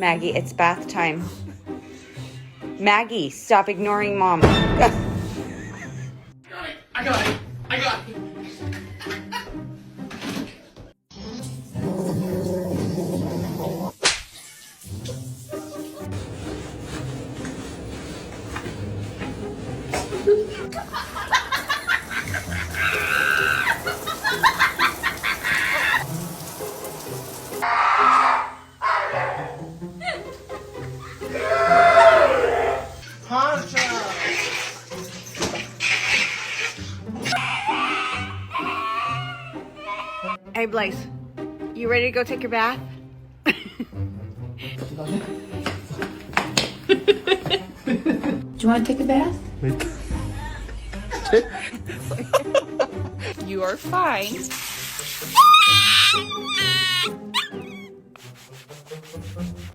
Maggie, it's bath time. Maggie, stop ignoring Mom. I got it. I got it. Hey, Blaze, you ready to go take your bath? Do you want to take a bath? You are fine.